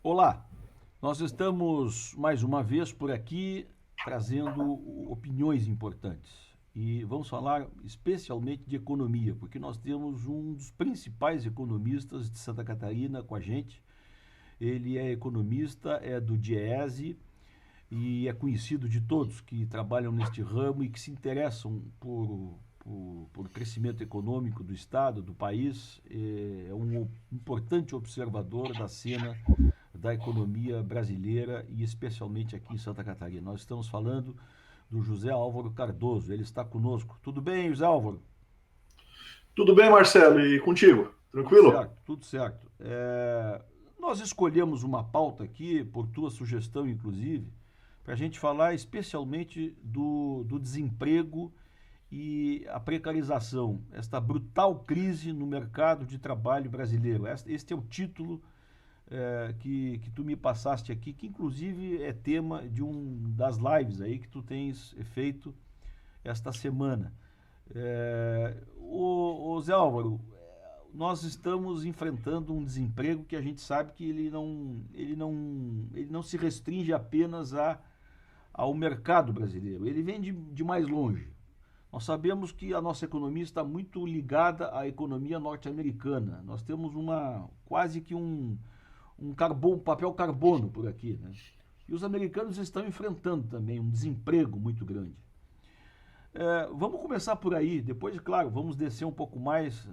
Olá, nós estamos mais uma vez por aqui trazendo opiniões importantes e vamos falar especialmente de economia, porque nós temos um dos principais economistas de Santa Catarina com a gente. Ele é economista, é do DIEESE e é conhecido de todos que trabalham neste ramo e que se interessam por crescimento econômico do Estado, do país. É um importante observador da cena da economia brasileira e especialmente aqui em Santa Catarina. Nós estamos falando do José Álvaro Cardoso. Ele está conosco. Tudo bem, José Álvaro? Tudo bem, Marcelo? E contigo? Tudo Tranquilo? certo, tudo certo. Nós escolhemos uma pauta aqui, por tua sugestão, inclusive, para a gente falar especialmente do desemprego e a precarização, esta brutal crise no mercado de trabalho brasileiro. Este é o título que tu me passaste aqui, que inclusive é tema de um das lives aí que tu tens feito esta semana. O Zé Álvaro, nós estamos enfrentando um desemprego que a gente sabe que ele não se restringe apenas ao mercado brasileiro, ele vem de mais longe. Nós sabemos que a nossa economia está muito ligada à economia norte-americana. Nós temos quase que um papel carbono por aqui, né? E os americanos estão enfrentando também um desemprego muito grande. Vamos começar por aí, depois, claro, vamos descer um pouco mais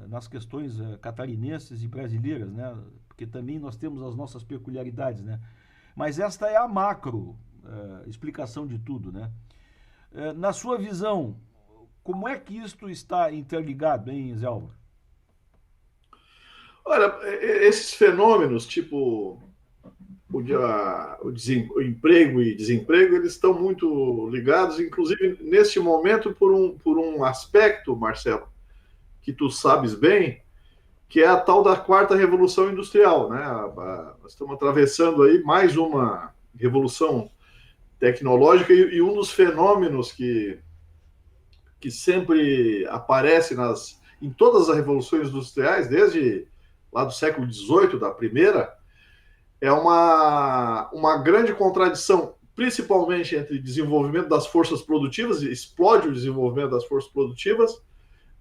nas questões catarinenses e brasileiras, né? Porque também nós temos as nossas peculiaridades, né? Mas esta é a macro explicação de tudo, né? Na sua visão, como é que isto está interligado, hein, Zé Álvaro? Olha, esses fenômenos, tipo o emprego e desemprego, eles estão muito ligados, inclusive neste momento, por um aspecto, Marcelo, que tu sabes bem, que é a tal da quarta revolução industrial, né? Nós estamos atravessando aí mais uma revolução tecnológica e um dos fenômenos que sempre aparece em todas as revoluções industriais, desde lá do século XVIII, da primeira, é uma grande contradição, principalmente entre desenvolvimento das forças produtivas, explode o desenvolvimento das forças produtivas,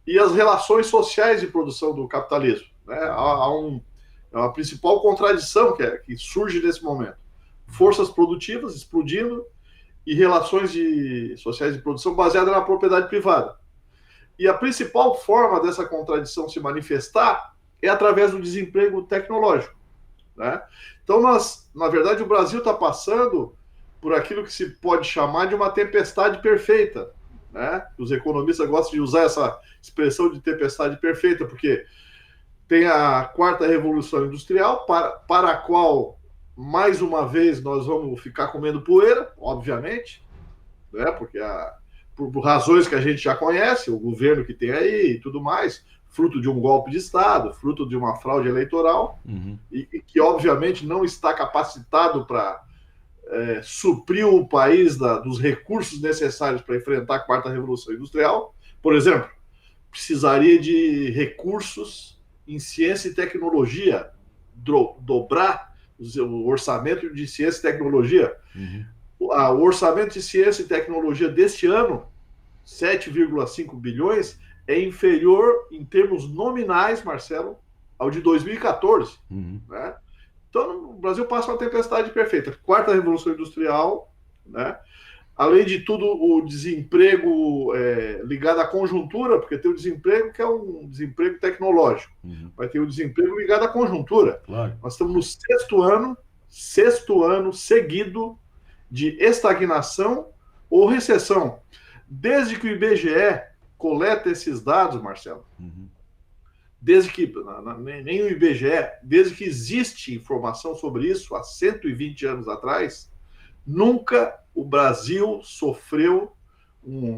e as relações sociais de produção do capitalismo. Né? É uma principal contradição que surge nesse momento. Forças produtivas explodindo e relações sociais de produção baseadas na propriedade privada. E a principal forma dessa contradição se manifestar é através do desemprego tecnológico. Né? Então, na verdade, o Brasil está passando por aquilo que se pode chamar de uma tempestade perfeita. Né? Os economistas gostam de usar essa expressão de tempestade perfeita, porque tem a quarta revolução industrial, para a qual, mais uma vez, nós vamos ficar comendo poeira, obviamente, né? Porque por razões que a gente já conhece, o governo que tem aí e tudo mais, fruto de um golpe de Estado, fruto de uma fraude eleitoral, Uhum. e que, obviamente, não está capacitado para suprir o país dos recursos necessários para enfrentar a quarta revolução industrial. Por exemplo, precisaria de recursos em ciência e tecnologia, dobrar o orçamento de ciência e tecnologia. Uhum. O orçamento de ciência e tecnologia deste ano, 7,5 bilhões, é inferior em termos nominais, Marcelo, ao de 2014. Uhum. Né? Então, o Brasil passa uma tempestade perfeita. Quarta revolução industrial, né? Além de tudo, o desemprego ligado à conjuntura, porque tem o desemprego que é um desemprego tecnológico, Uhum. vai ter o desemprego ligado à conjuntura. Claro. Nós estamos no sexto ano seguido de estagnação ou recessão. Desde que o IBGE coleta esses dados, Marcelo, Uhum. desde que, nem o IBGE, desde que existe informação sobre isso, há 120 anos atrás, nunca o Brasil sofreu um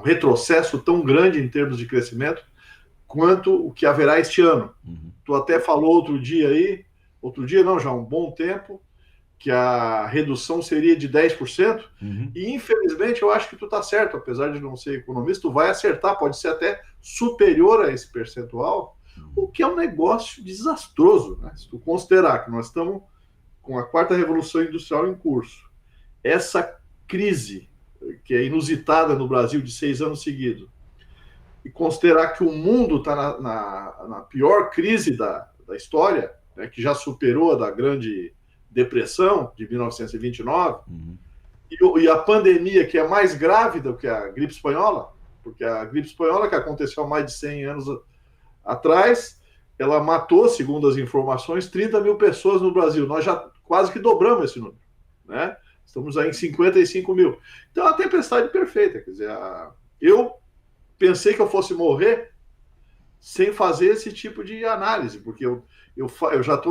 retrocesso tão grande em termos de crescimento quanto o que haverá este ano. Uhum. Tu até falou outro dia não, já há um bom tempo, que a redução seria de 10%, Uhum. e infelizmente eu acho que tu está certo, apesar de não ser economista, tu vai acertar, pode ser até superior a esse percentual, o que é um negócio desastroso, né? Se tu considerar que nós estamos com a quarta revolução industrial em curso, essa crise que é inusitada no Brasil de 6 anos seguidos, e considerar que o mundo está na pior crise da história, né, que já superou a da Grande Depressão de 1929, e a pandemia que é mais grave do que a gripe espanhola, porque a gripe espanhola, que aconteceu há mais de 100 anos atrás, ela matou, segundo as informações, 30 mil pessoas no Brasil. Nós já quase que dobramos esse número, né? Estamos aí em 55 mil. Então, é uma tempestade perfeita. Quer dizer, eu pensei que eu fosse morrer sem fazer esse tipo de análise, porque eu já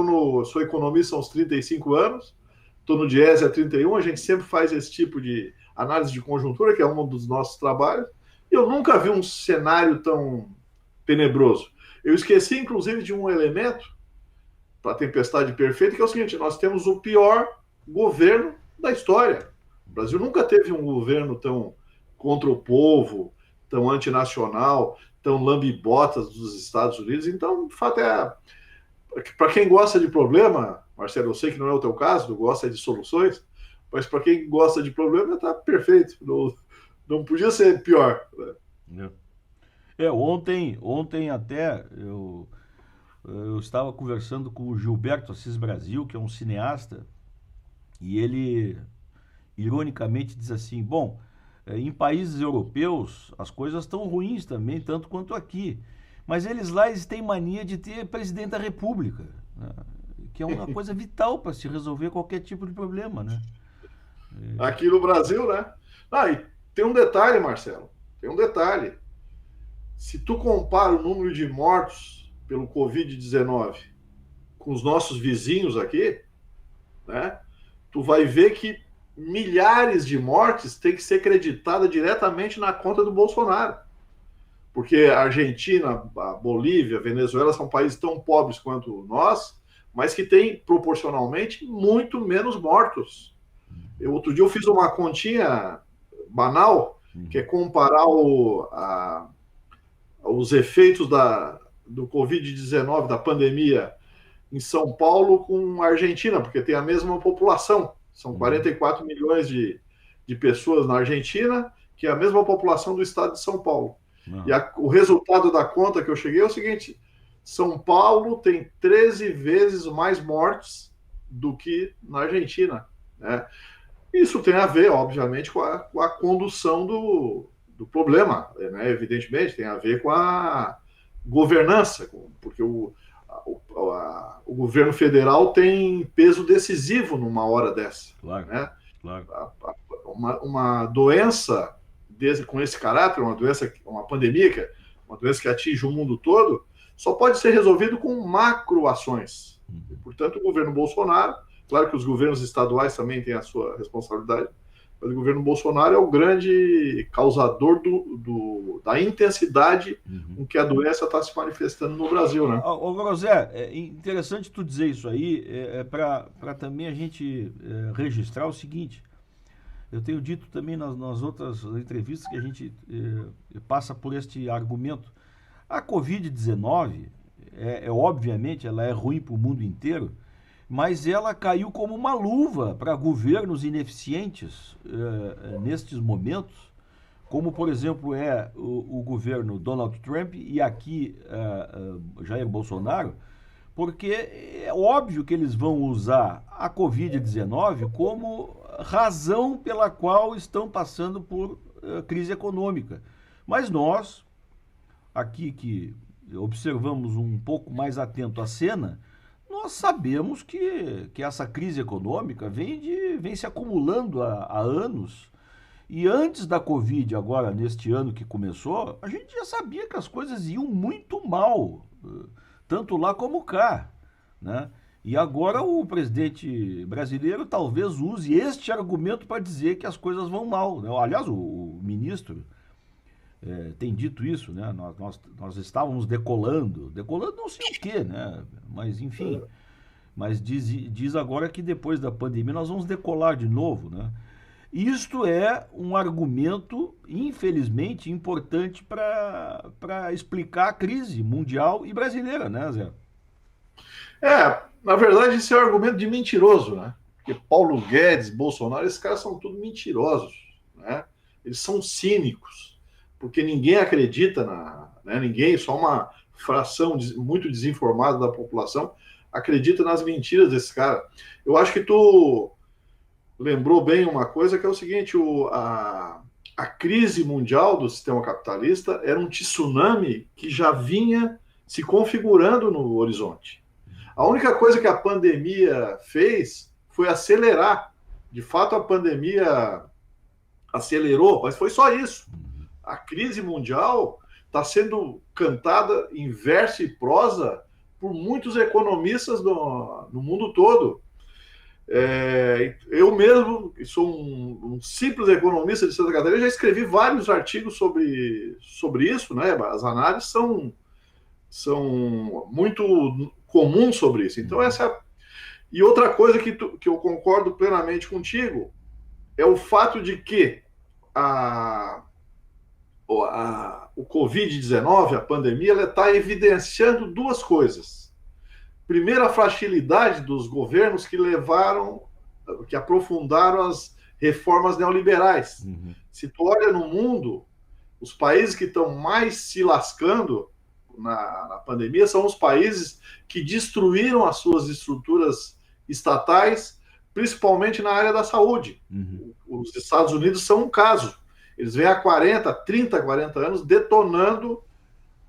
sou economista há uns 35 anos, estou no Diese há 31, a gente sempre faz esse tipo de análise de conjuntura, que é um dos nossos trabalhos, e eu nunca vi um cenário tão tenebroso. Eu esqueci, inclusive, de um elemento para a tempestade perfeita, que é o seguinte: nós temos o pior governo da história. O Brasil nunca teve um governo tão contra o povo, tão antinacional, tão lambibotas dos Estados Unidos. Então, de fato, para quem gosta de problema, Marcelo, eu sei que não é o teu caso, tu gosta de soluções, mas para quem gosta de problema, está perfeito. Não podia ser pior. Né? Ontem até eu estava conversando com o Gilberto Assis Brasil, que é um cineasta, e ele, ironicamente, diz assim: bom, em países europeus as coisas estão ruins também, tanto quanto aqui, mas eles têm mania de ter presidente da República, né? Que é uma coisa vital para se resolver qualquer tipo de problema, né? Aqui no Brasil, né? E tem um detalhe, Marcelo, tem um detalhe. Se tu compara o número de mortos pelo Covid-19 com os nossos vizinhos aqui, né, tu vai ver que milhares de mortes têm que ser creditadas diretamente na conta do Bolsonaro. Porque a Argentina, a Bolívia, a Venezuela são países tão pobres quanto nós, mas que têm proporcionalmente muito menos mortos. Outro dia eu fiz uma continha banal, que é comparar os efeitos do Covid-19, da pandemia, em São Paulo com a Argentina, porque tem a mesma população. São 44 milhões de pessoas na Argentina, que é a mesma população do estado de São Paulo. E o resultado da conta que eu cheguei é o seguinte: São Paulo tem 13 vezes mais mortes do que na Argentina, né? Isso tem a ver, obviamente, com a condução do problema, né? Evidentemente, tem a ver com a governança, porque o governo federal tem peso decisivo numa hora dessa. Claro, né? Claro. Uma doença com esse caráter, uma pandemia, uma doença que atinge o mundo todo, só pode ser resolvido com macroações. Portanto, o governo Bolsonaro, claro que os governos estaduais também têm a sua responsabilidade, mas o governo Bolsonaro é o grande causador da intensidade com que a doença está se manifestando no Brasil, né? Agora, Zé, é interessante tu dizer isso aí, para também a gente registrar o seguinte: eu tenho dito também nas outras entrevistas que a gente passa por este argumento. A Covid-19, obviamente, ela é ruim para o mundo inteiro, mas ela caiu como uma luva para governos ineficientes nestes momentos, como, por exemplo, o governo Donald Trump e aqui Jair Bolsonaro, porque é óbvio que eles vão usar a Covid-19 como razão pela qual estão passando por crise econômica. Mas nós, aqui que observamos um pouco mais atento à cena, nós sabemos que essa crise econômica vem se acumulando há anos. E antes da Covid, agora neste ano que começou, a gente já sabia que as coisas iam muito mal, tanto lá como cá, né? E agora o presidente brasileiro talvez use este argumento para dizer que as coisas vão mal, né? Aliás, o ministro tem dito isso, né? Nós estávamos decolando não sei o quê, né? Mas enfim, mas diz agora que depois da pandemia nós vamos decolar de novo, né? Isto é um argumento, infelizmente, importante para explicar a crise mundial e brasileira, né, Zé? Na verdade, esse é um argumento de mentiroso, né? Porque Paulo Guedes, Bolsonaro, esses caras são tudo mentirosos, né? Eles são cínicos, porque ninguém acredita né? Ninguém, só uma fração muito desinformada da população acredita nas mentiras desse cara. Eu acho que tu lembrou bem uma coisa, que é o seguinte: a crise mundial do sistema capitalista era um tsunami que já vinha se configurando no horizonte. A única coisa que a pandemia fez foi acelerar. De fato, a pandemia acelerou, mas foi só isso. A crise mundial está sendo cantada em verso e prosa por muitos economistas no mundo todo. Eu mesmo, que sou um simples economista de Santa Catarina, já escrevi vários artigos sobre isso, né? As análises são muito comuns sobre isso. Então, E outra coisa que eu concordo plenamente contigo é o fato de que o Covid-19, a pandemia, ela está evidenciando duas coisas. Primeiro, a fragilidade dos governos que aprofundaram as reformas neoliberais. Uhum. Se tu olha no mundo, os países que estão mais se lascando na pandemia são os países que destruíram as suas estruturas estatais, principalmente na área da saúde. Uhum. Os Estados Unidos são um caso. Eles vêm há 30, 40 anos detonando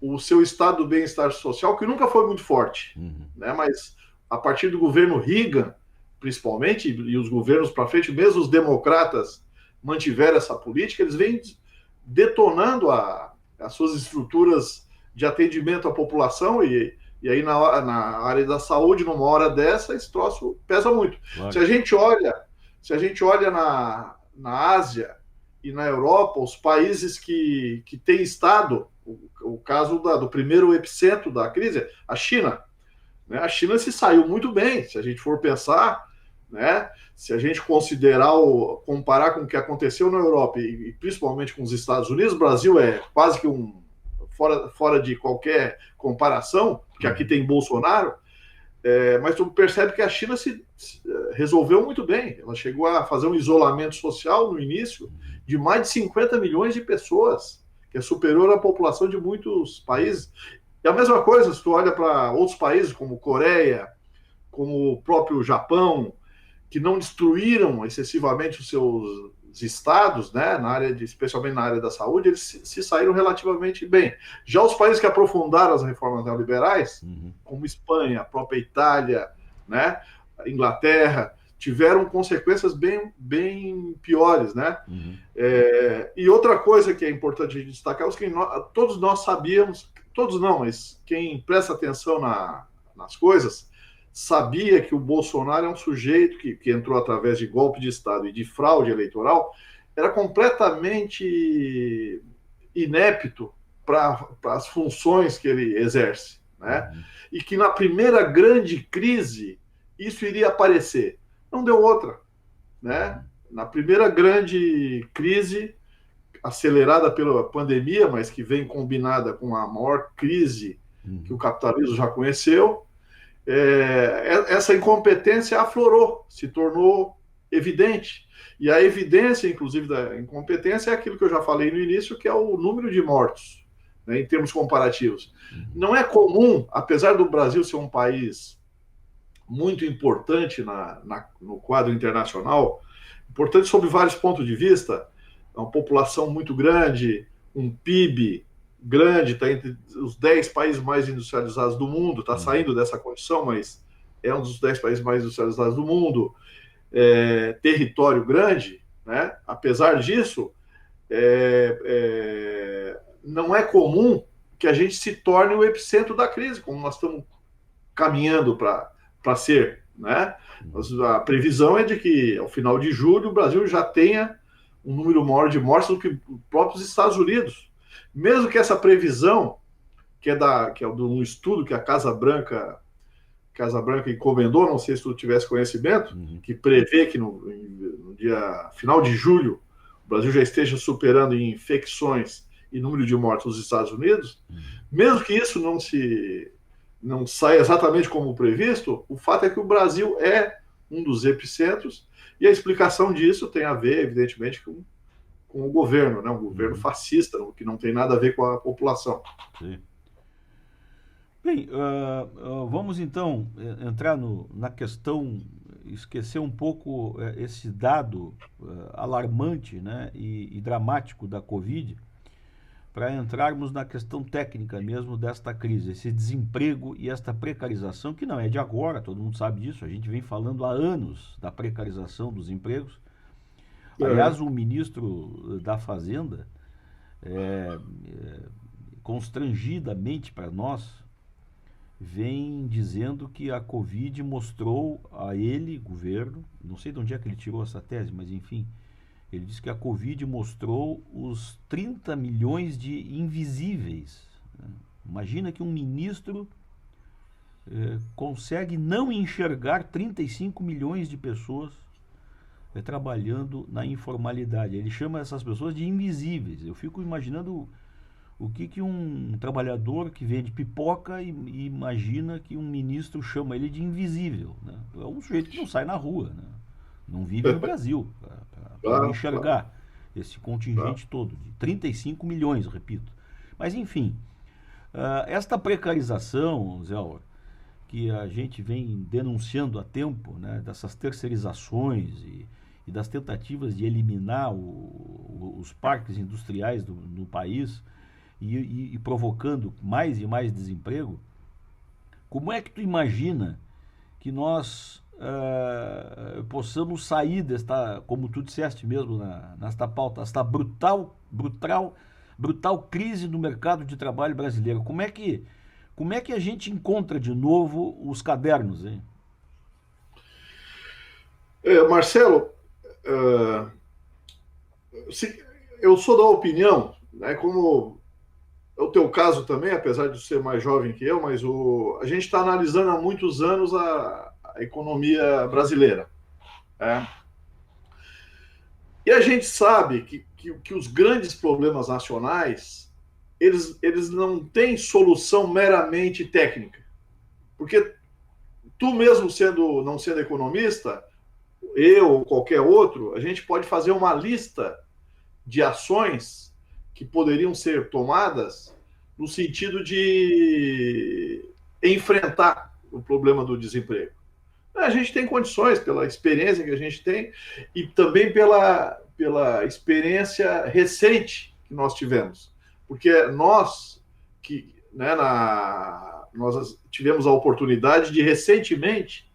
o seu estado do bem-estar social, que nunca foi muito forte, né? Mas a partir do governo Reagan, principalmente, e os governos para frente, mesmo os democratas mantiveram essa política, eles vêm detonando as suas estruturas de atendimento à população, e aí na área da saúde, numa hora dessa, esse troço pesa muito. Claro. Se a gente olha na Ásia e na Europa, os países que têm estado, o caso do primeiro epicentro da crise, a China. Né? A China se saiu muito bem, se a gente for pensar, né? Se a gente comparar com o que aconteceu na Europa e principalmente com os Estados Unidos, o Brasil é quase que fora de qualquer comparação, porque aqui tem Bolsonaro, mas tu percebe que a China se resolveu muito bem. Ela chegou a fazer um isolamento social no início de mais de 50 milhões de pessoas, que é superior à população de muitos países. E a mesma coisa, se tu olha para outros países, como Coreia, como o próprio Japão, que não destruíram excessivamente os seus estados, né, especialmente na área da saúde, eles se saíram relativamente bem. Já os países que aprofundaram as reformas neoliberais, como Espanha, a própria Itália, né, Inglaterra, tiveram consequências bem piores, né? E outra coisa que é importante destacar é que todos nós sabíamos, todos não, mas quem presta atenção nas coisas, sabia que o Bolsonaro é um sujeito que entrou através de golpe de Estado e de fraude eleitoral, era completamente inepto para as funções que ele exerce, né? E que na primeira grande crise isso iria aparecer. Não deu outra, né? Na primeira grande crise, acelerada pela pandemia, mas que vem combinada com a maior crise que o capitalismo já conheceu, essa incompetência aflorou, se tornou evidente. E a evidência, inclusive, da incompetência é aquilo que eu já falei no início, que é o número de mortos, né, em termos comparativos. Não é comum, apesar do Brasil ser um país muito importante no quadro internacional, importante sob vários pontos de vista, uma população muito grande, um PIB grande, está entre os 10 países mais industrializados do mundo, está saindo dessa condição, mas é um dos 10 países mais industrializados do mundo, território grande, né? Apesar disso, não é comum que a gente se torne o epicentro da crise, como nós estamos caminhando para ser, né? A previsão é de que, ao final de julho, o Brasil já tenha um número maior de mortes do que os próprios Estados Unidos. Mesmo que essa previsão, que é de um estudo que a Casa Branca encomendou, não sei se tu tivesse conhecimento, que prevê que no dia final de julho, o Brasil já esteja superando em infecções e número de mortos nos Estados Unidos, mesmo que isso não saia exatamente como previsto, o fato é que o Brasil é um dos epicentros, e a explicação disso tem a ver, evidentemente, com o governo, né? Um governo fascista, que não tem nada a ver com a população. Sim. Bem, vamos então entrar na questão, esquecer um pouco esse dado alarmante, né, e dramático da Covid, para entrarmos na questão técnica mesmo desta crise, esse desemprego e esta precarização, que não é de agora, todo mundo sabe disso, a gente vem falando há anos da precarização dos empregos. Aliás, o ministro da Fazenda, constrangidamente para nós, vem dizendo que a Covid mostrou a ele, governo, não sei de onde é que ele tirou essa tese, mas enfim, ele disse que a Covid mostrou os 30 milhões de invisíveis. Imagina que um ministro consegue não enxergar 35 milhões de pessoas trabalhando na informalidade. Ele chama essas pessoas de invisíveis. Eu fico imaginando o que um trabalhador que vende pipoca e imagina que um ministro chama ele de invisível, né? É um sujeito que não sai na rua, né? Não vive no Brasil para enxergar esse contingente todo, de 35 milhões, repito. Mas, enfim, esta precarização, Zé Álvaro, que a gente vem denunciando há tempo, né, dessas terceirizações e das tentativas de eliminar os parques industriais do país e provocando mais e mais desemprego, como é que tu imagina que nós possamos sair desta, como tu disseste mesmo nesta pauta, esta brutal crise do mercado de trabalho brasileiro? Como é que a gente encontra de novo os cadernos, hein? Marcelo, eu sou da opinião, né, como é o teu caso também, apesar de ser mais jovem que eu, mas a gente está analisando há muitos anos a economia brasileira. Né? E a gente sabe que os grandes problemas nacionais, eles não têm solução meramente técnica. Porque tu mesmo não sendo economista, eu ou qualquer outro, a gente pode fazer uma lista de ações que poderiam ser tomadas no sentido de enfrentar o problema do desemprego. A gente tem condições, pela experiência que a gente tem e também pela experiência recente que nós tivemos. Porque nós tivemos a oportunidade de recentemente,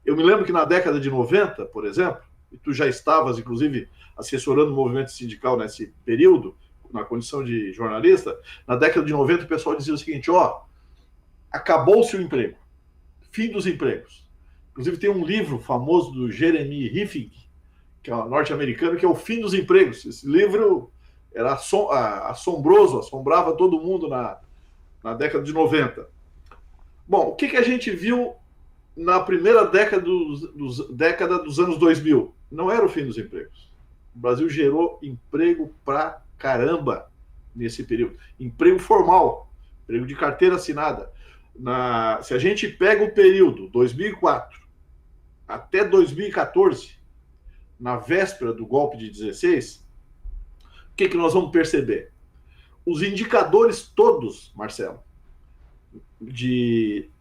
eu me lembro que na década de 90, por exemplo, e tu já estavas, inclusive, assessorando o movimento sindical nesse período, na condição de jornalista, na década de 90 o pessoal dizia o seguinte, acabou-se o emprego, fim dos empregos. Inclusive tem um livro famoso do Jeremy Rifkin, que é um norte-americano, que é O Fim dos Empregos. Esse livro era assombroso, assombrava todo mundo na década de 90. Bom, o que a gente viu na primeira década dos anos 2000? Não era o fim dos empregos. O Brasil gerou emprego pra caramba nesse período. Emprego formal, emprego de carteira assinada. Se a gente pega o período 2004 até 2014, na véspera do golpe de 16, o que nós vamos perceber? Os indicadores todos, Marcelo,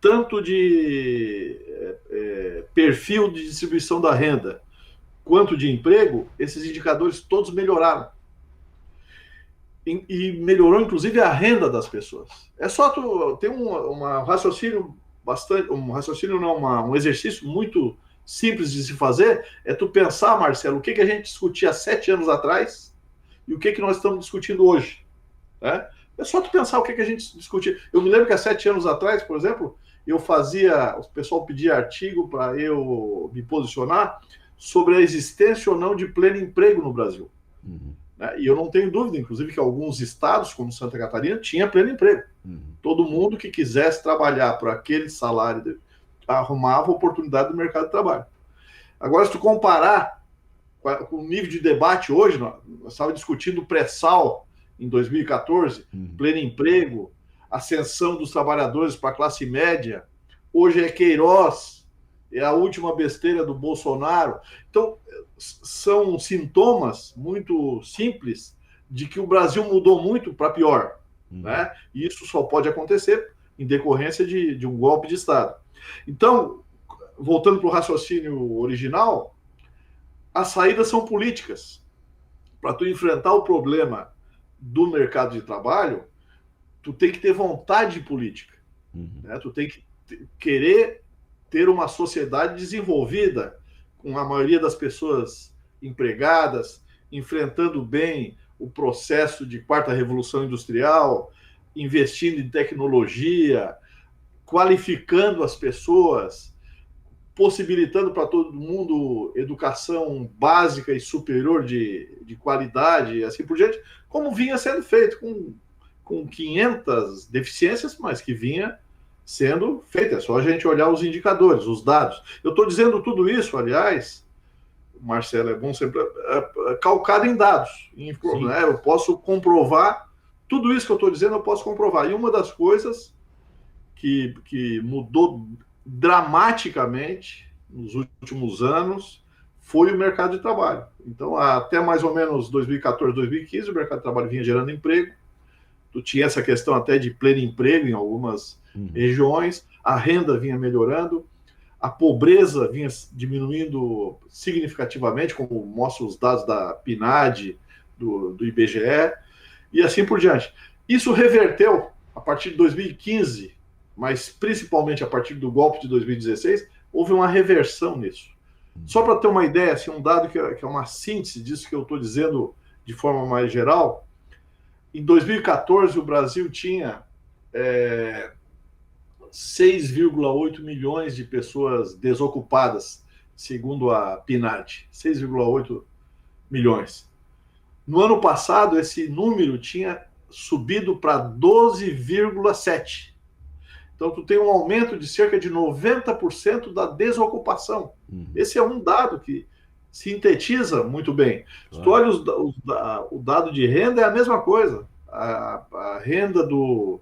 tanto de perfil de distribuição da renda quanto de emprego, esses indicadores todos melhoraram. E melhorou, inclusive, a renda das pessoas. É só tu ter um raciocínio um exercício muito simples de se fazer, é tu pensar, Marcelo, o que a gente discutia há 7 anos atrás e o que nós estamos discutindo hoje. Né? É só tu pensar o que a gente discutia. Eu me lembro que há 7 anos atrás, por exemplo, o pessoal pedia artigo para eu me posicionar sobre a existência ou não de pleno emprego no Brasil. Uhum. Né? E eu não tenho dúvida, inclusive, que alguns estados, como Santa Catarina, tinha pleno emprego. Uhum. Todo mundo que quisesse trabalhar por aquele salário arrumava oportunidade no mercado de trabalho. Agora, se tu comparar com o nível de debate hoje, nós estávamos discutindo o pré-sal em 2014, pleno emprego, ascensão dos trabalhadores para a classe média. Hoje é Queiroz, é a última besteira do Bolsonaro. Então, são sintomas muito simples de que o Brasil mudou muito para pior. Né? E isso só pode acontecer em decorrência de um golpe de Estado. Então, voltando para o raciocínio original, as saídas são políticas. Para tu enfrentar o problema do mercado de trabalho, tu tem que ter vontade política. Né? Tu tem que querer ter uma sociedade desenvolvida, com a maioria das pessoas empregadas, enfrentando bem o processo de quarta revolução industrial, investindo em tecnologia, qualificando as pessoas, possibilitando para todo mundo educação básica e superior de qualidade, e assim por diante, como vinha sendo feito, com 500 deficiências, mas que vinha sendo feita. É só a gente olhar os indicadores, os dados. Eu estou dizendo tudo isso, aliás, Marcelo, é bom sempre calcado em dados. Né? Eu posso comprovar, tudo isso que eu estou dizendo eu posso comprovar. E uma das coisas que mudou dramaticamente nos últimos anos foi o mercado de trabalho. Então, até mais ou menos 2014, 2015, o mercado de trabalho vinha gerando emprego. Tu tinha essa questão até de pleno emprego em algumas regiões, a renda vinha melhorando, a pobreza vinha diminuindo significativamente, como mostram os dados da PNAD, do IBGE, e assim por diante. Isso reverteu a partir de 2015, mas principalmente a partir do golpe de 2016, houve uma reversão nisso. Só para ter uma ideia, assim, um dado que é uma síntese disso que eu estou dizendo de forma mais geral, em 2014 o Brasil tinha 6,8 milhões de pessoas desocupadas, segundo a PNAD, 6,8 milhões. No ano passado, esse número tinha subido para 12,7. Então, tu tem um aumento de cerca de 90% da desocupação. Esse é um dado que sintetiza muito bem. Se tu olha o dado de renda, é a mesma coisa. A renda do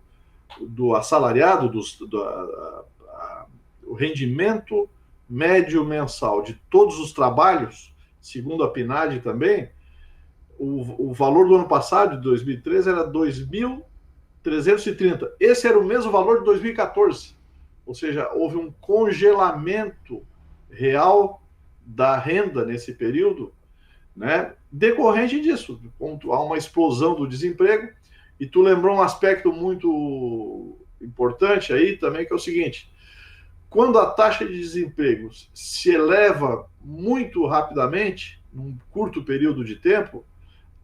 assalariado, o rendimento médio mensal de todos os trabalhos, segundo a PNAD também, o valor do ano passado, de 2013, era 2.330. Esse era o mesmo valor de 2014. Ou seja, houve um congelamento real da renda nesse período, né, decorrente disso. Há uma explosão do desemprego. E tu lembrou um aspecto muito importante aí também, que é o seguinte: quando a taxa de desemprego se eleva muito rapidamente, num curto período de tempo,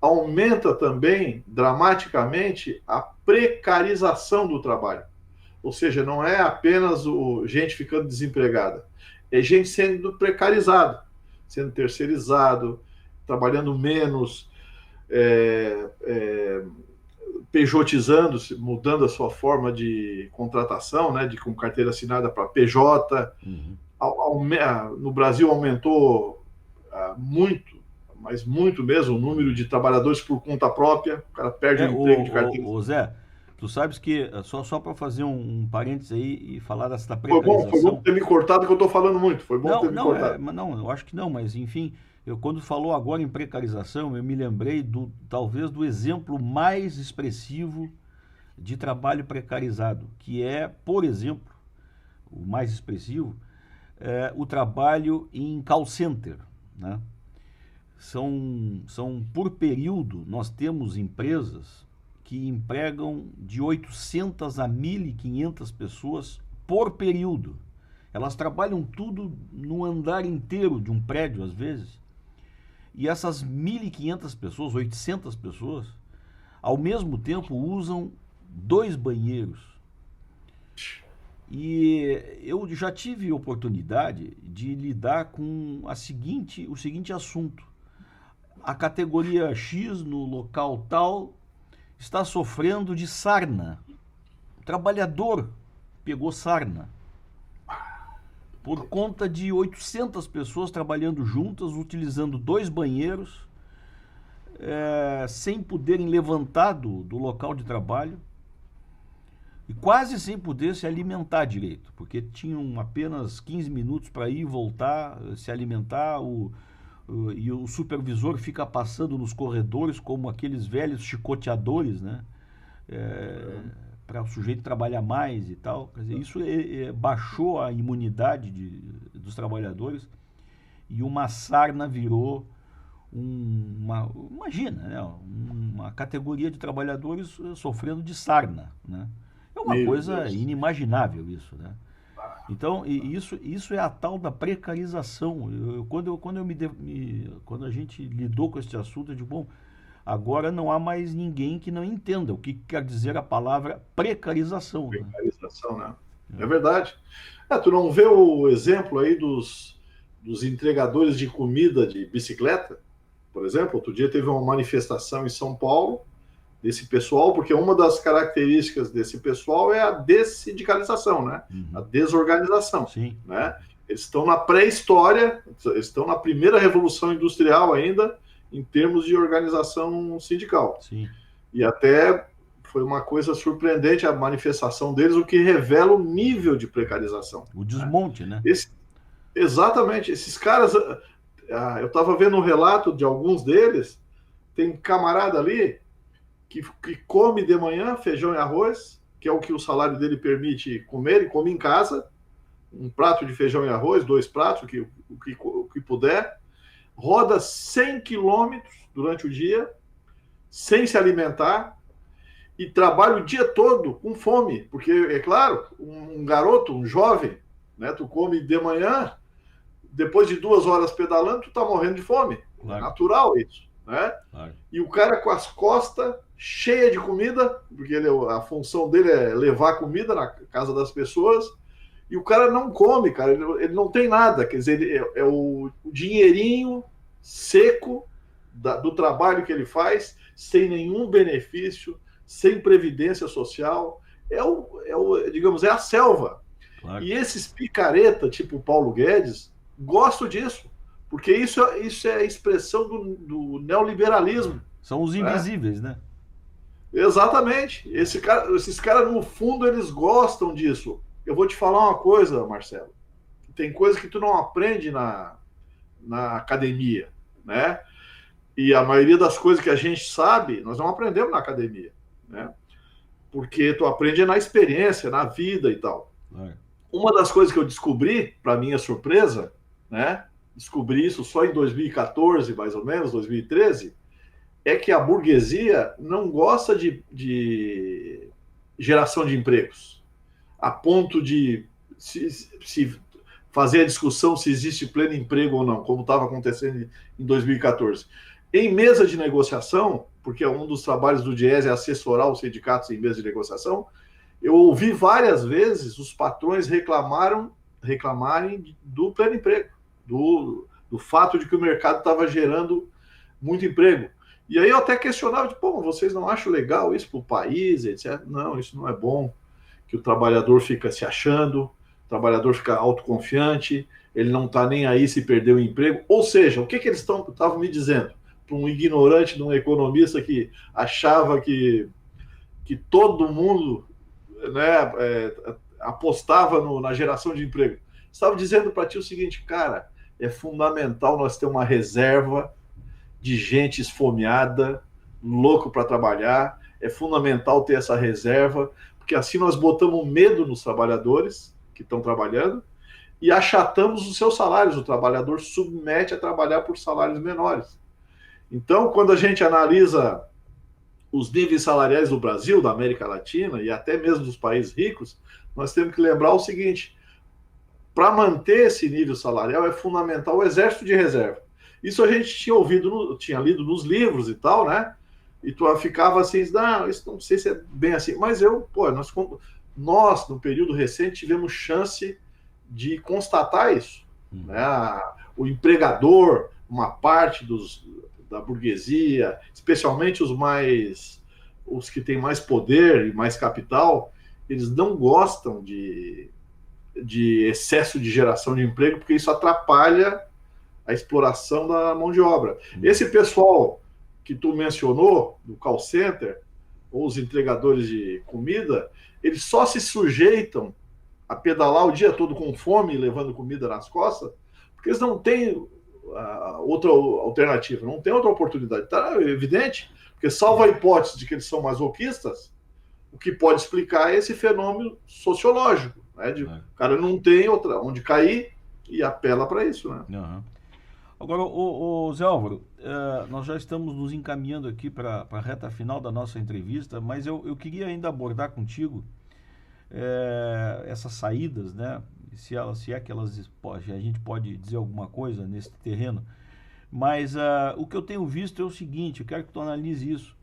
aumenta também dramaticamente a precarização do trabalho. Ou seja, não é apenas gente ficando desempregada, é gente sendo precarizada, sendo terceirizado, trabalhando menos, pejotizando-se, mudando a sua forma de contratação, né, com carteira assinada para PJ. No Brasil aumentou muito, mas muito mesmo, o número de trabalhadores por conta própria. O cara perde o emprego de carteira. Zé, tu sabes que, só para fazer um parênteses aí e falar dessa Foi precarização... bom ter me cortado, que eu estou falando muito. Foi bom ter me cortado. Não, eu acho que não, mas enfim, quando falou agora em precarização, eu me lembrei talvez do exemplo mais expressivo de trabalho precarizado, que é, por exemplo, o mais expressivo, o trabalho em call center, né? São por período, nós temos empresas que empregam de 800 a 1.500 pessoas por período. Elas trabalham tudo no andar inteiro de um prédio, às vezes. E essas 1.500 pessoas, 800 pessoas, ao mesmo tempo usam 2 banheiros. E eu já tive oportunidade de lidar com o seguinte assunto. A categoria X no local tal está sofrendo de sarna. O trabalhador pegou sarna. por conta de 800 pessoas trabalhando juntas, utilizando 2 banheiros, sem poderem levantar do local de trabalho e quase sem poder se alimentar direito, porque tinham apenas 15 minutos para ir e voltar, se alimentar, e o supervisor fica passando nos corredores como aqueles velhos chicoteadores, né? Para o sujeito trabalhar mais e tal. Quer dizer, isso baixou a imunidade dos trabalhadores e uma sarna virou imagina, né? Uma categoria de trabalhadores sofrendo de sarna, né? É uma coisa inimaginável isso, né? Então, isso é a tal da precarização. Quando a gente lidou com esse assunto, eu digo, bom, agora não há mais ninguém que não entenda o que quer dizer a palavra precarização. Precarização, né? É verdade. Tu não vê o exemplo aí dos entregadores de comida de bicicleta? Por exemplo, outro dia teve uma manifestação em São Paulo desse pessoal, porque uma das características desse pessoal é a dessindicalização, né? A desorganização. Sim. Né? Eles estão na pré-história, estão na primeira revolução industrial ainda, em termos de organização sindical. Sim. E até foi uma coisa surpreendente a manifestação deles, o que revela o nível de precarização. O desmonte, né? Exatamente. Esses caras, eu estava vendo um relato de alguns deles, tem camarada ali que come de manhã feijão e arroz, que é o que o salário dele permite comer, ele come em casa, um prato de feijão e arroz, 2 pratos, o que puder, roda 100 quilômetros durante o dia, sem se alimentar, e trabalha o dia todo com fome, porque, é claro, um garoto, um jovem, né, tu come de manhã, depois de 2 horas pedalando, tu tá morrendo de fome. Claro. É natural isso, né? Claro. E o cara com as costas cheias de comida, porque a função dele é levar comida na casa das pessoas, e o cara não come, cara, ele não tem nada, quer dizer, é o dinheirinho seco do trabalho que ele faz, sem nenhum benefício, sem previdência social, digamos, é a selva. Claro. E esses picareta, tipo Paulo Guedes, gostam disso, porque isso é a expressão do neoliberalismo. São os invisíveis, né? Exatamente. Esses caras, no fundo, eles gostam disso. Eu vou te falar uma coisa, Marcelo. Tem coisa que tu não aprende na academia, né? E a maioria das coisas que a gente sabe, nós não aprendemos na academia, né? Porque tu aprende na experiência, na vida e tal. Uma das coisas que eu descobri, para minha surpresa, né? Descobri isso só em 2014, mais ou menos, 2013, é que a burguesia não gosta de geração de empregos, a ponto de se fazer a discussão se existe pleno emprego ou não, como estava acontecendo em 2014. Em mesa de negociação, porque um dos trabalhos do Diese é assessorar os sindicatos em mesa de negociação, eu ouvi várias vezes os patrões reclamarem do pleno emprego, do fato de que o mercado estava gerando muito emprego. E aí eu até questionava, pô, vocês não acham legal isso para o país, etc. Não, isso não é bom, que o trabalhador fica se achando, o trabalhador fica autoconfiante, ele não está nem aí se perder o emprego. Ou seja, o que eles estavam me dizendo? Para um ignorante de um economista que achava que todo mundo, né, apostava na geração de emprego. Estava dizendo para ti o seguinte, cara, é fundamental nós ter uma reserva de gente esfomeada, louco para trabalhar, é fundamental ter essa reserva, porque assim nós botamos medo nos trabalhadores que estão trabalhando e achatamos os seus salários, o trabalhador submete a trabalhar por salários menores. Então, quando a gente analisa os níveis salariais do Brasil, da América Latina e até mesmo dos países ricos, nós temos que lembrar o seguinte, para manter esse nível salarial é fundamental o exército de reserva. Isso a gente tinha lido nos livros e tal, né? E tu ficava assim, não, isso não sei se é bem assim. Mas nós, no período recente, tivemos chance de constatar isso. Né? O empregador, uma parte da burguesia, especialmente os que têm mais poder e mais capital, eles não gostam de de excesso de geração de emprego, porque isso atrapalha a exploração da mão de obra. Esse pessoal que tu mencionou, do call center, ou os entregadores de comida, eles só se sujeitam a pedalar o dia todo com fome, levando comida nas costas, porque eles não têm outra alternativa, não tem outra oportunidade. Tá evidente, porque salvo a hipótese de que eles são masoquistas, o que pode explicar é esse fenômeno sociológico, né? O cara não tem outra onde cair e apela para isso, né? Uhum. Agora, o Zé Álvaro, nós já estamos nos encaminhando aqui para a reta final da nossa entrevista, mas eu queria ainda abordar contigo essas saídas, né? Se é que a gente pode dizer alguma coisa nesse terreno. Mas o que eu tenho visto é o seguinte, eu quero que tu analise isso.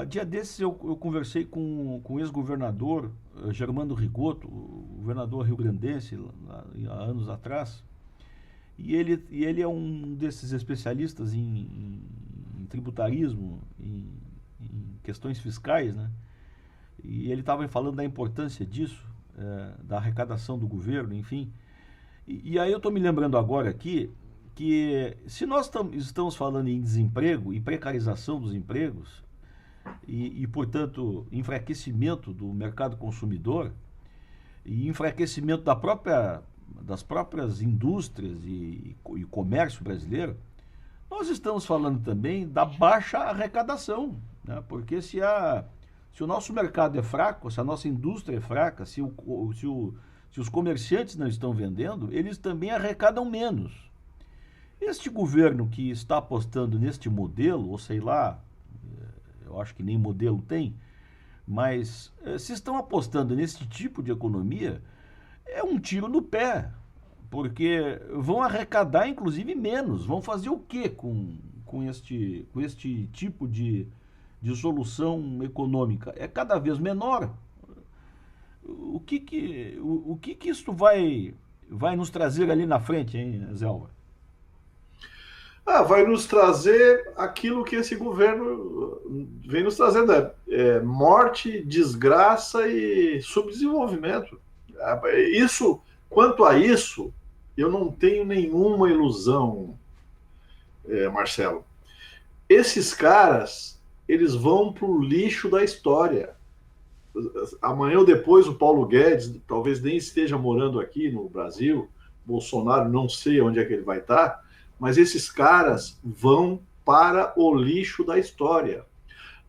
Dia desses eu conversei com o ex-governador Germano Rigotto, o governador rio-grandense, há anos atrás, e ele é um desses especialistas em tributarismo, em questões fiscais, né? E ele estava falando da importância disso, da arrecadação do governo, enfim. E aí eu estou me lembrando agora aqui que se nós estamos falando em desemprego e precarização dos empregos e portanto, enfraquecimento do mercado consumidor e enfraquecimento das próprias indústrias e comércio brasileiro, nós estamos falando também da baixa arrecadação, né? Porque se o nosso mercado é fraco, se a nossa indústria é fraca, se os comerciantes não estão vendendo, eles também arrecadam menos. Este governo que está apostando neste modelo, ou sei lá, eu acho que nem modelo tem, mas se estão apostando nesse tipo de economia, é um tiro no pé, porque vão arrecadar inclusive menos. Vão fazer o quê com este tipo de solução econômica? É cada vez menor. O que isso vai nos trazer ali na frente, hein, Zé Álvaro? Vai nos trazer aquilo que esse governo vem nos trazendo, morte, desgraça e subdesenvolvimento. Quanto a isso, eu não tenho nenhuma ilusão, Marcelo. Esses caras, eles vão para o lixo da história. Amanhã ou depois o Paulo Guedes talvez nem esteja morando aqui no Brasil, Bolsonaro não sei onde é que ele vai estar, mas esses caras vão para o lixo da história.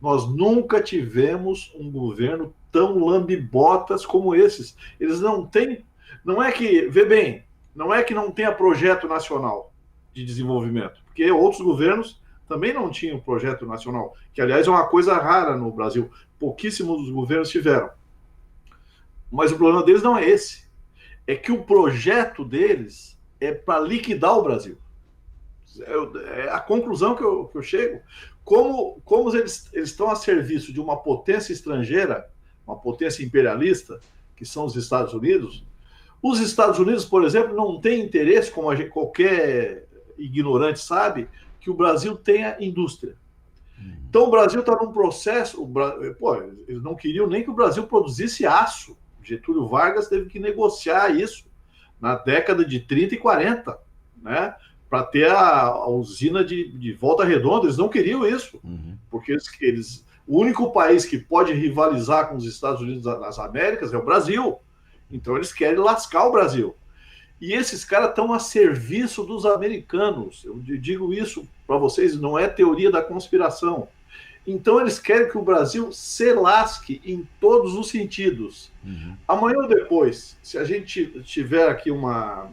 Nós nunca tivemos um governo tão lambibotas como esses. Eles não têm... Não é que... Vê bem, não é que não tenha projeto nacional de desenvolvimento, porque outros governos também não tinham projeto nacional, que, aliás, é uma coisa rara no Brasil. Pouquíssimos dos governos tiveram. Mas o problema deles não é esse. É que o projeto deles é para liquidar o Brasil. É a conclusão que eu chego. Como eles estão a serviço de uma potência estrangeira, uma potência imperialista, que são os Estados Unidos. Os Estados Unidos, por exemplo, não têm interesse, como qualquer ignorante sabe, que o Brasil tenha indústria. Então o Brasil está num processo... eles não queriam nem que o Brasil produzisse aço. Getúlio Vargas teve que negociar isso na década de 30 e 40, né? Para ter a usina de Volta Redonda. Eles não queriam isso, porque o único país que pode rivalizar com os Estados Unidos nas Américas é o Brasil. Então eles querem lascar o Brasil. E esses caras estão a serviço dos americanos. Eu digo isso para vocês, não é teoria da conspiração. Então eles querem que o Brasil se lasque em todos os sentidos. Amanhã ou depois, se a gente tiver aqui uma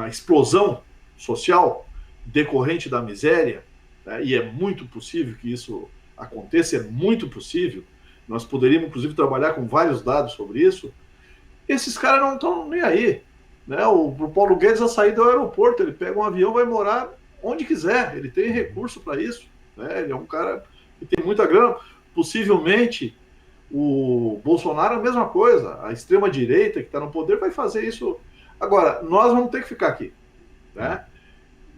explosão social decorrente da miséria, né, e é muito possível que isso aconteça, é muito possível, nós poderíamos inclusive trabalhar com vários dados sobre isso, esses caras não estão nem aí, né? O Paulo Guedes, a sair do aeroporto, ele pega um avião, vai morar onde quiser, ele tem recurso para isso, né? Ele é um cara que tem muita grana. Possivelmente o Bolsonaro é a mesma coisa, a extrema-direita que está no poder vai fazer isso. Agora, nós vamos ter que ficar aqui, né?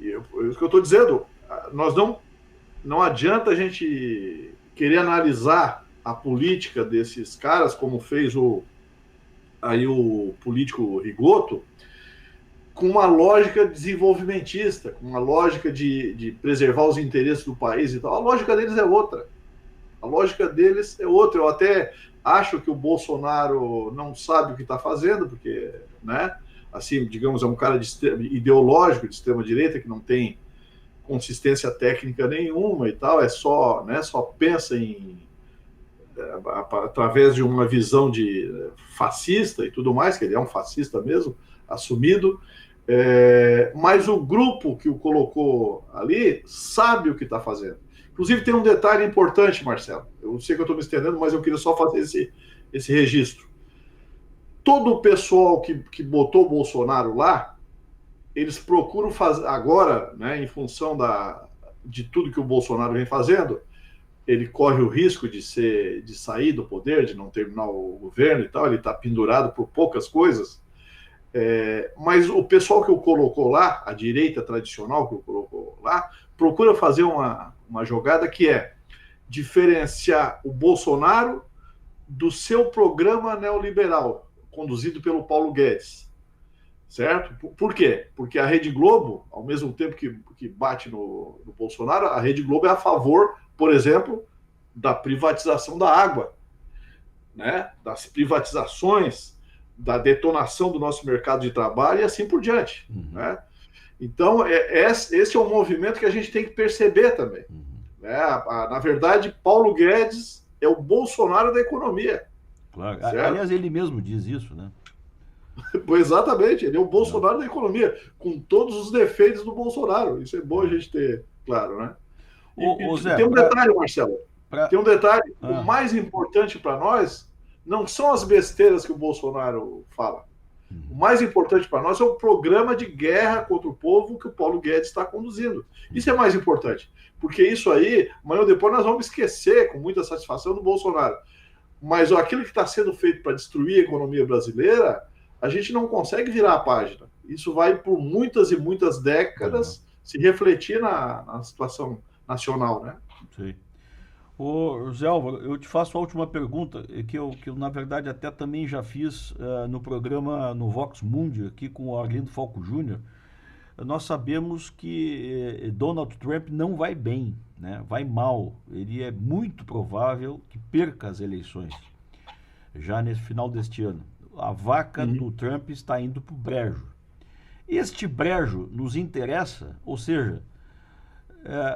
Isso que eu estou dizendo, nós não adianta a gente querer analisar a política desses caras, como fez o aí o político Rigoto, com uma lógica desenvolvimentista, com uma lógica de preservar os interesses do país e tal. A lógica deles é outra. A lógica deles é outra. Eu até acho que o Bolsonaro não sabe o que está fazendo, porque, né, assim, digamos, é um cara ideológico de extrema-direita que não tem consistência técnica nenhuma e tal, só pensa através de uma visão de fascista e tudo mais, que ele é um fascista mesmo, assumido, mas o grupo que o colocou ali sabe o que está fazendo. Inclusive tem um detalhe importante, Marcelo, eu sei que eu estou me estendendo, mas eu queria só fazer esse registro. Todo o pessoal que botou o Bolsonaro lá, eles procuram fazer agora, né, em função de tudo que o Bolsonaro vem fazendo, ele corre o risco de sair do poder, de não terminar o governo e tal, ele está pendurado por poucas coisas, mas o pessoal que o colocou lá, a direita tradicional que o colocou lá, procura fazer uma jogada que é diferenciar o Bolsonaro do seu programa neoliberal, conduzido pelo Paulo Guedes. Certo? Por quê? Porque a Rede Globo, ao mesmo tempo que bate no Bolsonaro, a Rede Globo é a favor, por exemplo, da privatização da água, né? Das privatizações, da detonação do nosso mercado de trabalho e assim por diante. Né? Então, esse é um movimento que a gente tem que perceber também. Né? Na verdade, Paulo Guedes é o Bolsonaro da economia. Claro. Aliás, ele mesmo diz isso, né? Exatamente, ele é o Bolsonaro da economia, com todos os defeitos do Bolsonaro. Isso é bom a gente ter claro, né? Zé, tem um detalhe, Marcelo. Tem um detalhe. O mais importante para nós não são as besteiras que o Bolsonaro fala. O mais importante para nós é o programa de guerra contra o povo que o Paulo Guedes está conduzindo. Isso é mais importante, porque isso aí, amanhã ou depois, nós vamos esquecer com muita satisfação do Bolsonaro. Mas aquilo que está sendo feito para destruir a economia brasileira, a gente não consegue virar a página. Isso vai por muitas e muitas décadas se refletir na situação nacional, né? Sim. Ô, Zé Álvaro, eu te faço a última pergunta, que eu na verdade até também já fiz no programa no Vox Mundi, aqui com o Arlindo Falco Júnior. Nós sabemos que Donald Trump não vai bem, né? Vai mal. Ele é muito provável que perca as eleições já nesse final deste ano. A vaca do Trump está indo para o brejo. Este brejo nos interessa, ou seja,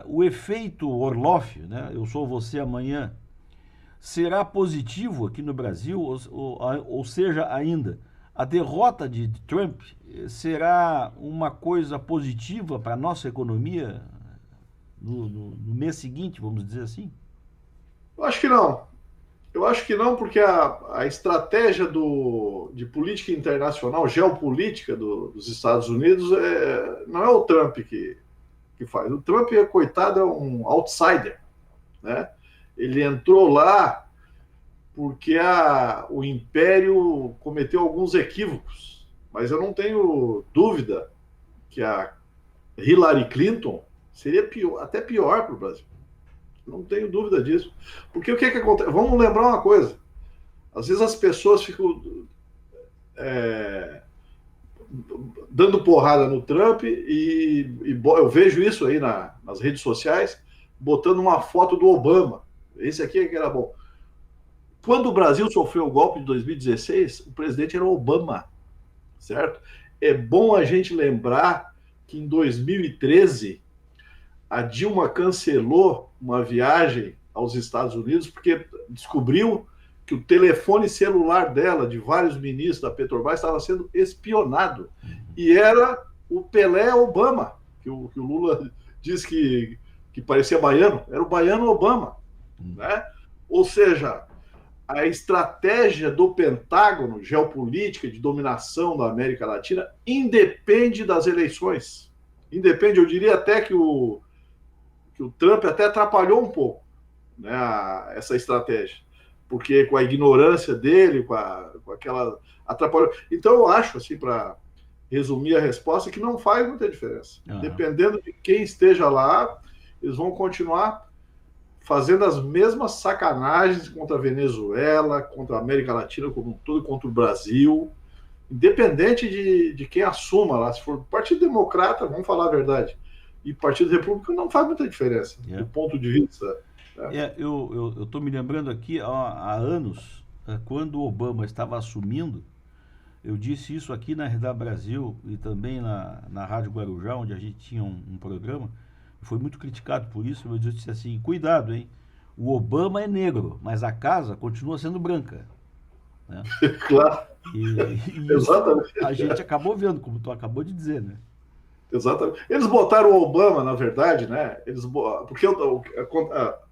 o efeito Orloff, né? Eu sou você amanhã, será positivo aqui no Brasil, ou seja, ainda, a derrota de Trump será uma coisa positiva para a nossa economia no mês seguinte, vamos dizer assim? Eu acho que não. Eu acho que não, porque a estratégia de política internacional, geopolítica dos Estados Unidos, não é o Trump que faz. O Trump, coitado, é um outsider. Né? Ele entrou lá porque o Império cometeu alguns equívocos. Mas eu não tenho dúvida que a Hillary Clinton seria até pior para o Brasil. Não tenho dúvida disso. Porque o que acontece? Vamos lembrar uma coisa. Às vezes as pessoas ficam dando porrada no Trump e eu vejo isso aí nas redes sociais, botando uma foto do Obama. Esse aqui é que era bom. Quando o Brasil sofreu o golpe de 2016, o presidente era Obama, certo? É bom a gente lembrar que em 2013 a Dilma cancelou uma viagem aos Estados Unidos porque descobriu que o telefone celular dela, de vários ministros da Petrobras, estava sendo espionado. E era o Pelé Obama, que o Lula diz que parecia baiano, era o baiano Obama. Né? Ou seja, a estratégia do Pentágono, geopolítica, de dominação da América Latina, independe das eleições. Independe, eu diria até que o Trump até atrapalhou um pouco, né, essa estratégia, porque com a ignorância dele, com aquela atrapalhou. Então eu acho, assim, para resumir a resposta, que não faz muita diferença. Dependendo de quem esteja lá, eles vão continuar fazendo as mesmas sacanagens contra a Venezuela, contra a América Latina como um todo, contra o Brasil, independente de quem assuma lá. Se for Partido Democrata, vamos falar a verdade, e Partido Repúblico, não faz muita diferença, do ponto de vista. Eu estou me lembrando aqui, há anos, quando o Obama estava assumindo, eu disse isso aqui na Reda Brasil e também na Rádio Guarujá, onde a gente tinha um programa, foi muito criticado por isso, mas eu disse assim, cuidado, hein? O Obama é negro, mas a casa continua sendo branca. Né? Claro. E exatamente. A gente acabou vendo, como tu acabou de dizer, né? Exatamente. Eles botaram o Obama, na verdade, né? Porque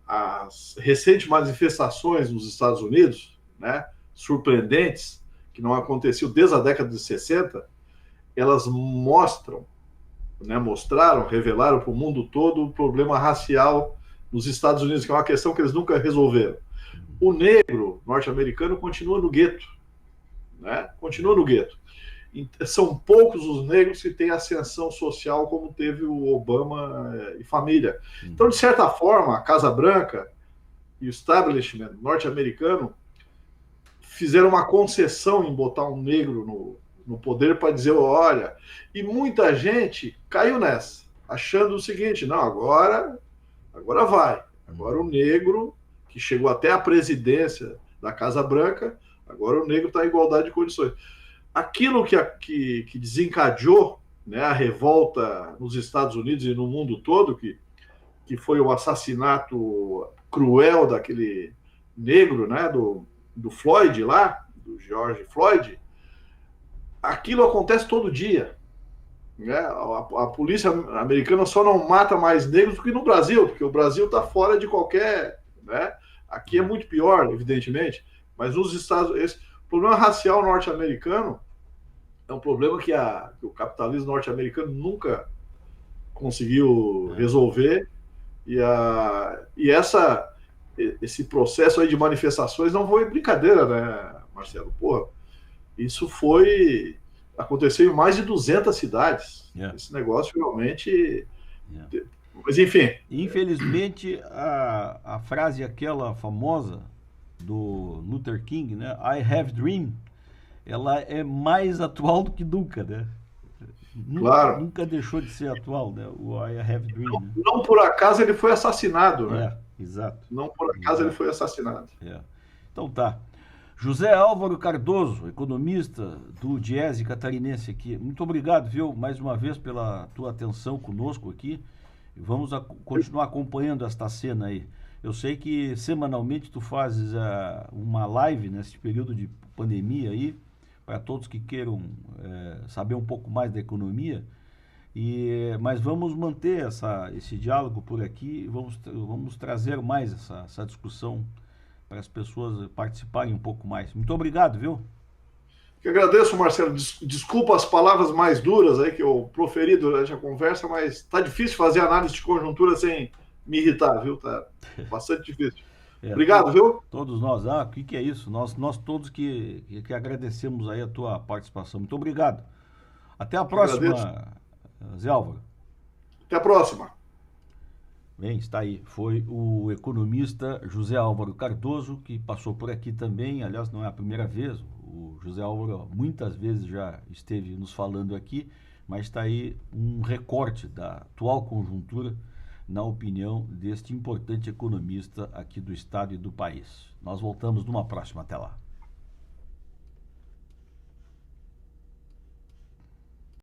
as recentes manifestações nos Estados Unidos, né, surpreendentes, que não aconteciam desde a década de 60, elas mostraram, revelaram para o mundo todo o problema racial nos Estados Unidos, que é uma questão que eles nunca resolveram. O negro norte-americano continua no gueto, né? Continua no gueto. São poucos os negros que têm ascensão social como teve o Obama e família. Então, de certa forma, a Casa Branca e o establishment norte-americano fizeram uma concessão em botar um negro no poder para dizer, olha, e muita gente caiu nessa, achando o seguinte, não, agora vai. Agora o negro, que chegou até a presidência da Casa Branca, agora o negro está em igualdade de condições. Aquilo que desencadeou, né, a revolta nos Estados Unidos e no mundo todo, que foi o assassinato cruel daquele negro, né, do Floyd lá, do George Floyd, aquilo acontece todo dia. Né? A polícia americana só não mata mais negros do que no Brasil, porque o Brasil está fora de qualquer... Né? Aqui é muito pior, evidentemente, mas nos Estados Unidos... O problema racial norte-americano é um problema que o capitalismo norte-americano nunca conseguiu resolver, e esse processo aí de manifestações não foi brincadeira, né, Marcelo? Porra, isso aconteceu em mais de 200 cidades. Esse negócio realmente... Mas, enfim... Infelizmente, a frase aquela famosa do Luther King, né? I have dream, ela é mais atual do que nunca, né? Claro. Nunca deixou de ser atual, né? O I have dream. Não por acaso ele foi assassinado, né? Exato. Não por acaso ele foi assassinado. Então tá. José Álvaro Cardoso, economista do Diese Catarinense aqui. Muito obrigado, viu, mais uma vez pela tua atenção conosco aqui. Vamos continuar acompanhando esta cena aí. Eu sei que semanalmente tu fazes uma live nesse período de pandemia aí, para todos que queiram saber um pouco mais da economia. Mas vamos manter esse diálogo por aqui, vamos trazer mais essa discussão para as pessoas participarem um pouco mais. Muito obrigado, viu? Eu agradeço, Marcelo. Desculpa as palavras mais duras aí que eu proferi durante a conversa, mas tá difícil fazer análise de conjuntura sem me irritar, viu? Tá bastante difícil. Obrigado, viu? Todos nós. O que é isso? Nós todos que agradecemos aí a tua participação. Muito obrigado. Até a próxima, Zé Álvaro. Até a próxima. Bem, está aí. Foi o economista José Álvaro Cardoso, que passou por aqui também. Aliás, não é a primeira vez. O José Álvaro muitas vezes já esteve nos falando aqui, mas está aí um recorte da atual conjuntura, na opinião deste importante economista aqui do estado e do país. Nós voltamos numa próxima. Até lá.